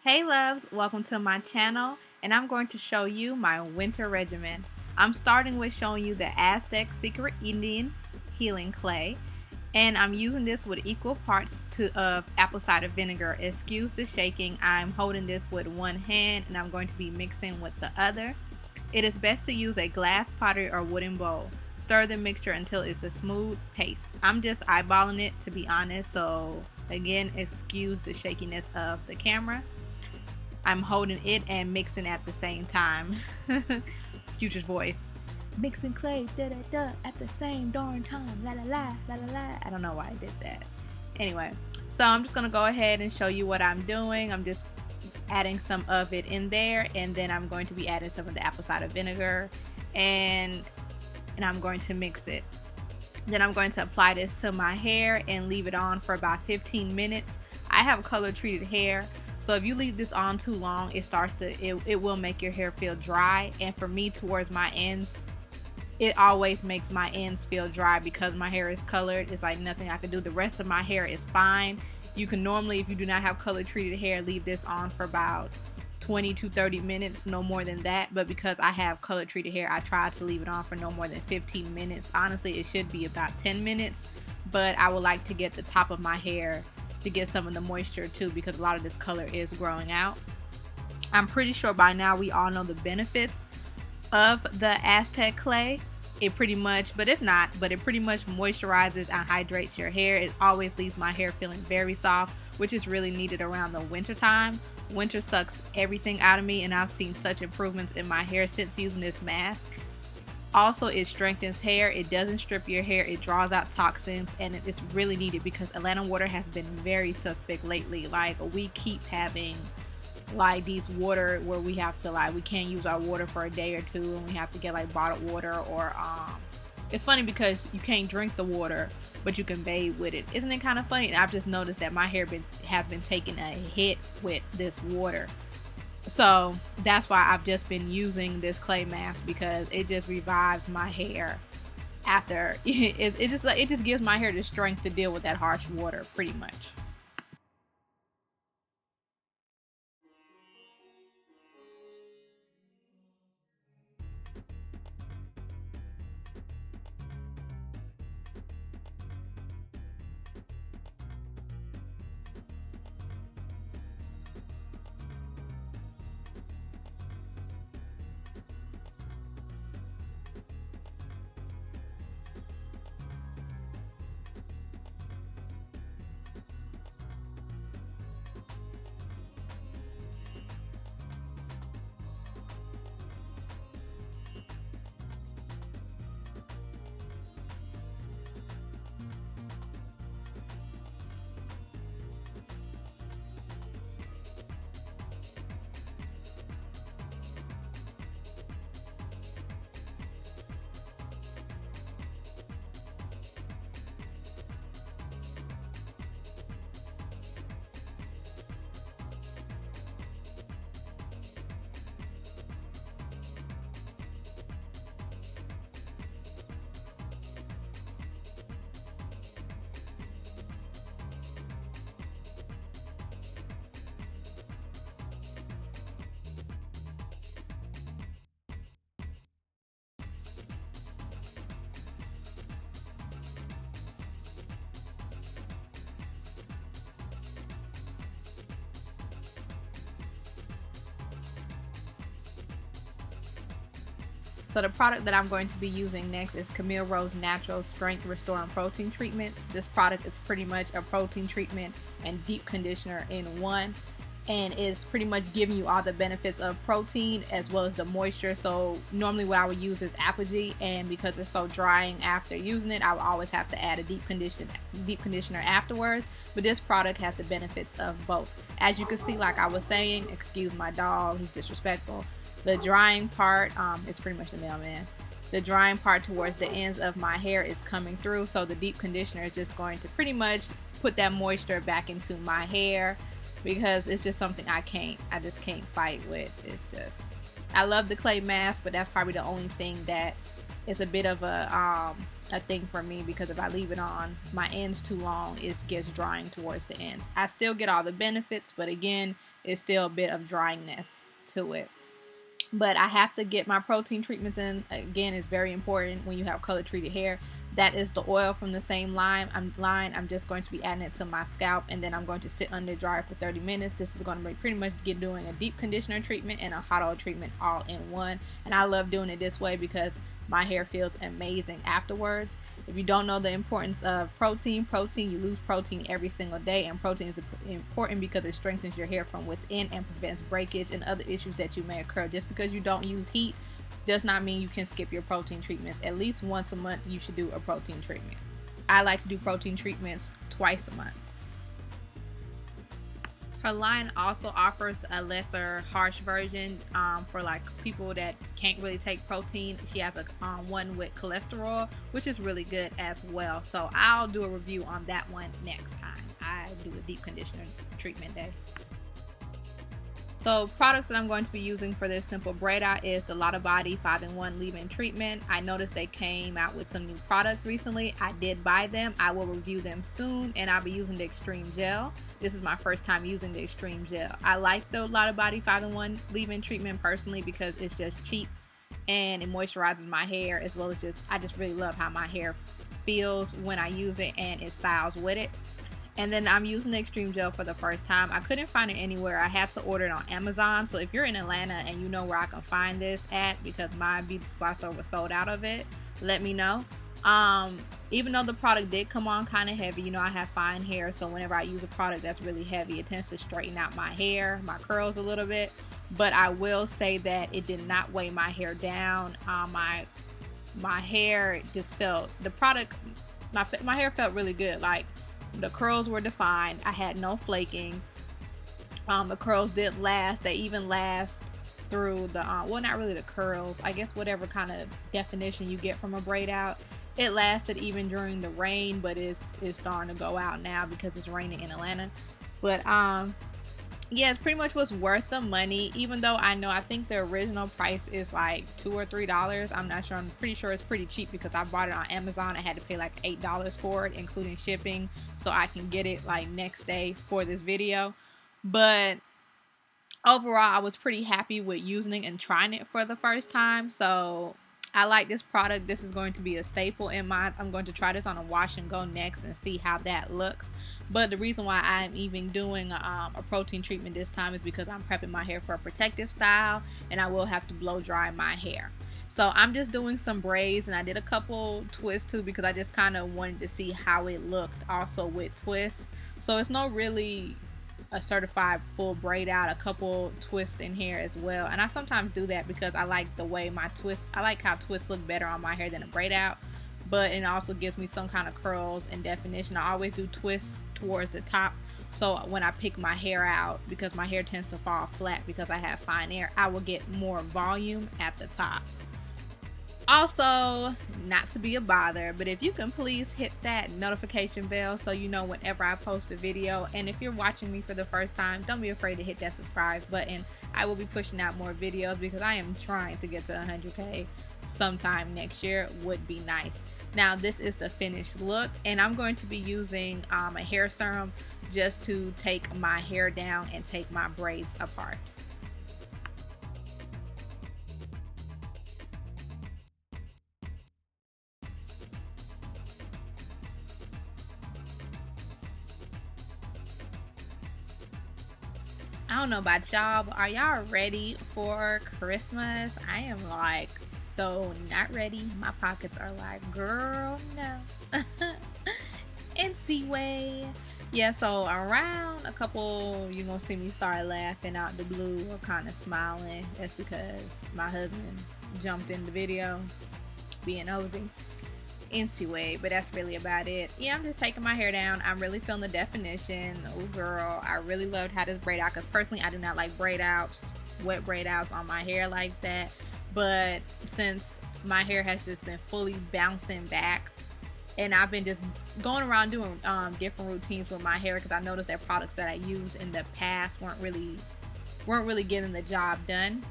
Hey loves, welcome to my channel, and I'm going to show you my winter regimen. I'm starting with showing you the Aztec Secret Indian Healing Clay, and I'm using this with equal parts of apple cider vinegar. Excuse the shaking, I'm holding this with one hand and I'm going to be mixing with the other. It is best to use a glass pottery or wooden bowl. Stir the mixture until it's a smooth paste. I'm just eyeballing it, to be honest, so again, excuse the shakiness of the camera. I'm holding it and mixing at the same time. Future's voice. Mixing clay, da da da, at the same darn time. La la la, la la la. I don't know why I did that. Anyway, so I'm just gonna go ahead and show you what I'm doing. I'm just adding some of it in there, and then I'm going to be adding some of the apple cider vinegar, and I'm going to mix it. Then I'm going to apply this to my hair and leave it on for about 15 minutes. I have color treated hair, so if you leave this on too long, it will make your hair feel dry. And for me, towards my ends, it always makes my ends feel dry because my hair is colored. It's like nothing I can do. The rest of my hair is fine. You can normally, if you do not have color treated hair, leave this on for about 20 to 30 minutes, no more than that. But because I have color treated hair, I try to leave it on for no more than 15 minutes. Honestly, it should be about 10 minutes, but I would like to get the top of my hair to get some of the moisture too, because a lot of this color is growing out. I'm pretty sure by now we all know the benefits of the Aztec clay. It pretty much, but if not, it pretty much moisturizes and hydrates your hair. It always leaves my hair feeling very soft, which is really needed around the winter time. Winter sucks everything out of me, and I've seen such improvements in my hair since using this mask. Also, it strengthens hair, it doesn't strip your hair, it draws out toxins, and it is really needed because Atlanta water has been very suspect lately. Like, we keep having like these water where we have to, like, we can't use our water for a day or two, and we have to get like bottled water, or it's funny because you can't drink the water but you can bathe with it. Isn't it kind of funny? And I've just noticed that my hair has been taking a hit with this water. So that's why I've just been using this clay mask, because it just revives my hair after it just gives my hair the strength to deal with that harsh water pretty much. So the product that I'm going to be using next is Camille Rose Natural Strength Restoring Protein Treatment. This product is pretty much a protein treatment and deep conditioner in one, and it's pretty much giving you all the benefits of protein as well as the moisture. So normally what I would use is Apogee, and because it's so drying after using it, I would always have to add a deep conditioner afterwards. But this product has the benefits of both. As you can see, like I was saying, excuse my dog, he's disrespectful. The drying part, it's pretty much the mailman. The drying part towards the ends of my hair is coming through, so the deep conditioner is just going to pretty much put that moisture back into my hair, because it's just something I just can't fight with. It's just, I love the clay mask, but that's probably the only thing that is a bit of a thing for me, because if I leave it on my ends too long, it gets drying towards the ends. I still get all the benefits, but again, it's still a bit of dryness to it. But I have to get my protein treatments in. Again, it's very important when you have color treated hair. That is the oil from the same line. I'm just going to be adding it to my scalp, and then I'm going to sit under dry for 30 minutes. This is going to be pretty much doing a deep conditioner treatment and a hot oil treatment all in one. And I love doing it this way because my hair feels amazing afterwards. If you don't know the importance of protein, you lose protein every single day, and protein is important because it strengthens your hair from within and prevents breakage and other issues that you may occur. Just because you don't use heat does not mean you can skip your protein treatments. At least once a month you should do a protein treatment. I like to do protein treatments twice a month. Her line also offers a lesser harsh version for like people that can't really take protein. She has a one with cholesterol, which is really good as well. So I'll do a review on that one next time I do a deep conditioner treatment day. So products that I'm going to be using for this simple braid out is the Lotta Body 5-in-1 leave-in treatment. I noticed they came out with some new products recently. I did buy them. I will review them soon, and I'll be using the Extreme Gel. This is my first time using the Extreme Gel. I like the Lotta Body 5-in-1 leave-in treatment personally because it's just cheap and it moisturizes my hair, as well as I just really love how my hair feels when I use it, and it styles with it. And then I'm using the Extreme Gel for the first time. I couldn't find it anywhere. I had to order it on Amazon. So if you're in Atlanta and you know where I can find this at, because my beauty supply store was sold out of it, let me know. Even though the product did come on kind of heavy, you know, I have fine hair, so whenever I use a product that's really heavy, it tends to straighten out my hair, my curls a little bit. But I will say that it did not weigh my hair down. My hair just felt, the product, my hair felt really good. Like, the curls were defined. I had no flaking. The curls did last. They even last through the well, not really the curls, I guess whatever kind of definition you get from a braid out. It lasted even during the rain, but it's starting to go out now because it's raining in Atlanta. But yeah, it's pretty much was worth the money, even though I think the original price is like $2 or $3. I'm not sure. I'm pretty sure it's pretty cheap because I bought it on Amazon. I had to pay like $8 for it, including shipping, so I can get it like next day for this video. But overall, I was pretty happy with using it and trying it for the first time. So I like this product. This is going to be a staple in mine. I'm going to try this on a wash and go next and see how that looks. But the reason why I'm even doing a protein treatment this time is because I'm prepping my hair for a protective style, and I will have to blow dry my hair. So I'm just doing some braids, and I did a couple twists too because I just kind of wanted to see how it looked also with twists. So it's not really a certified full braid out, a couple twists in here as well. And I sometimes do that because I like the way my twists, I like how twists look better on my hair than a braid out, but it also gives me some kind of curls and definition. I always do twists towards the top, so when I pick my hair out, because my hair tends to fall flat because I have fine hair, I will get more volume at the top. Also, not to be a bother, but if you can please hit that notification bell so you know whenever I post a video. And if you're watching me for the first time, don't be afraid to hit that subscribe button. I will be pushing out more videos because I am trying to get to 100K sometime next year. Would be nice. Now this is the finished look, and I'm going to be using a hair serum just to take my hair down and take my braids apart. I don't know about y'all, but are y'all ready for Christmas? I am like so not ready. My pockets are like, girl, no. NC yeah, so around a couple, you're gonna see me start laughing out the blue or kind of smiling. That's because my husband jumped in the video being nosy. NC but that's really about it. Yeah, I'm just taking my hair down. I'm really feeling the definition. Oh girl, I really loved how this braid out, because personally I do not like braid outs, wet braid outs on my hair like that. But since my hair has just been fully bouncing back, and I've been just going around doing different routines with my hair, because I noticed that products that I used in the past weren't really getting the job done.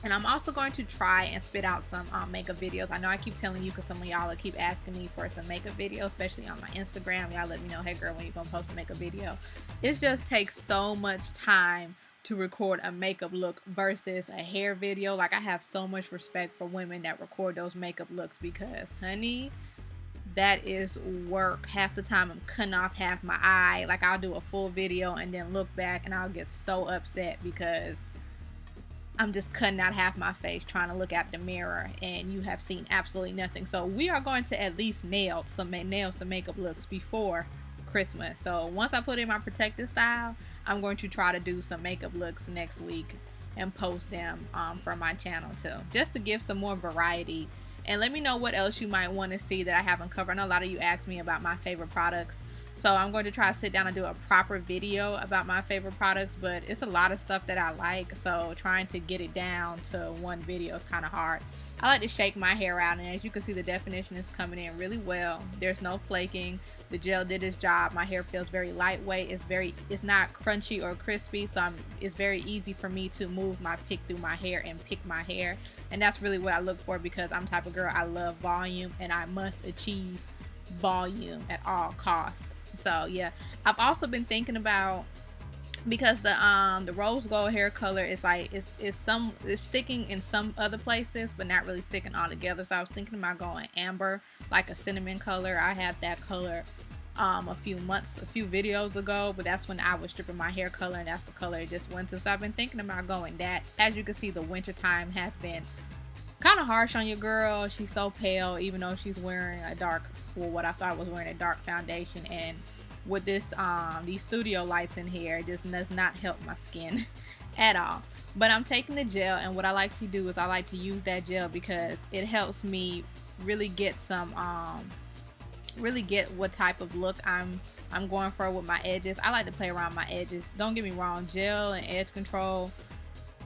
And I'm also going to try and spit out some makeup videos. I know I keep telling you because some of y'all keep asking me for some makeup videos, especially on my Instagram. Y'all let me know, hey girl, when you gonna post a makeup video. It just takes so much time to record a makeup look versus a hair video. Like, I have so much respect for women that record those makeup looks, because honey, that is work. Half the time I'm cutting off half my eye. Like, I'll do a full video and then look back and I'll get so upset because I'm just cutting out half my face trying to look at the mirror and you have seen absolutely nothing. So we are going to at least nail some makeup looks before Christmas. So once I put in my protective style, I'm going to try to do some makeup looks next week and post them for my channel too, just to give some more variety. And let me know what else you might want to see that I haven't covered. I know a lot of you asked me about my favorite products, so I'm going to try to sit down and do a proper video about my favorite products, but it's a lot of stuff that I like, so trying to get it down to one video is kind of hard. I like to shake my hair out, and as you can see, the definition is coming in really well. There's no flaking. The gel did its job. My hair feels very lightweight. It's not crunchy or crispy, so it's very easy for me to move my pick through my hair and pick my hair, and that's really what I look for, because I'm the type of girl, I love volume and I must achieve volume at all costs. So yeah, I've also been thinking about, because the rose gold hair color is like it's sticking in some other places but not really sticking all together, so I was thinking about going amber, like a cinnamon color. I had that color a few videos ago, but that's when I was stripping my hair color, and that's the color it just went to. So I've been thinking about going that. As you can see, the winter time has been kind of harsh on your girl. She's so pale, even though she's wearing a dark, well, what I thought was wearing a dark foundation, and with this these studio lights in here, it just does not help my skin at all. But I'm taking the gel, and what I like to do is I like to use that gel because it helps me really get some really get what type of look I'm going for with my edges. I like to play around my edges. Don't get me wrong, gel and edge control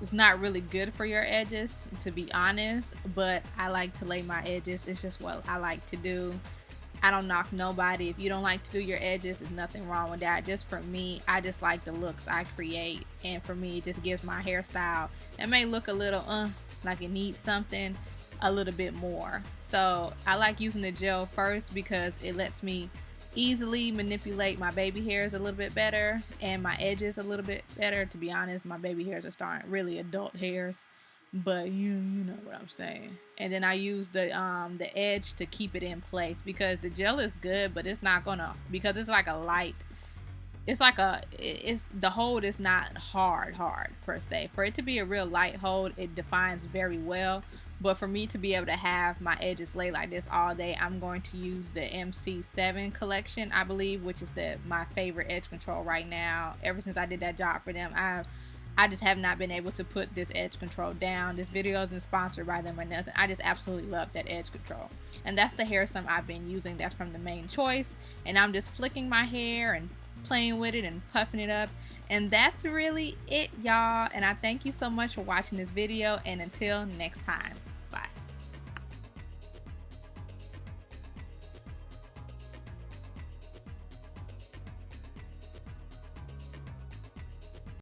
is not really good for your edges, to be honest, but I like to lay my edges. It's just what I like to do. I don't knock nobody. If you don't like to do your edges, there's nothing wrong with that. Just for me, I just like the looks I create, and for me, it just gives my hairstyle, it may look a little like it needs something a little bit more. So I like using the gel first because it lets me easily manipulate my baby hairs a little bit better and my edges a little bit better. To be honest, my baby hairs are starting really adult hairs, but you know what I'm saying. And then I use the edge to keep it in place, because the gel is good, but it's not gonna, because it's like a light, it's the hold is not hard per se. For it to be a real light hold, it defines very well. But for me to be able to have my edges laid like this all day, I'm going to use the MC7 collection, I believe, which is my favorite edge control right now. Ever since I did that job for them, I just have not been able to put this edge control down. This video isn't sponsored by them or nothing. I just absolutely love that edge control. And that's the hair sum I've been using. That's from the Main Choice. And I'm just flicking my hair and playing with it and puffing it up. And that's really it, y'all. And I thank you so much for watching this video. And until next time.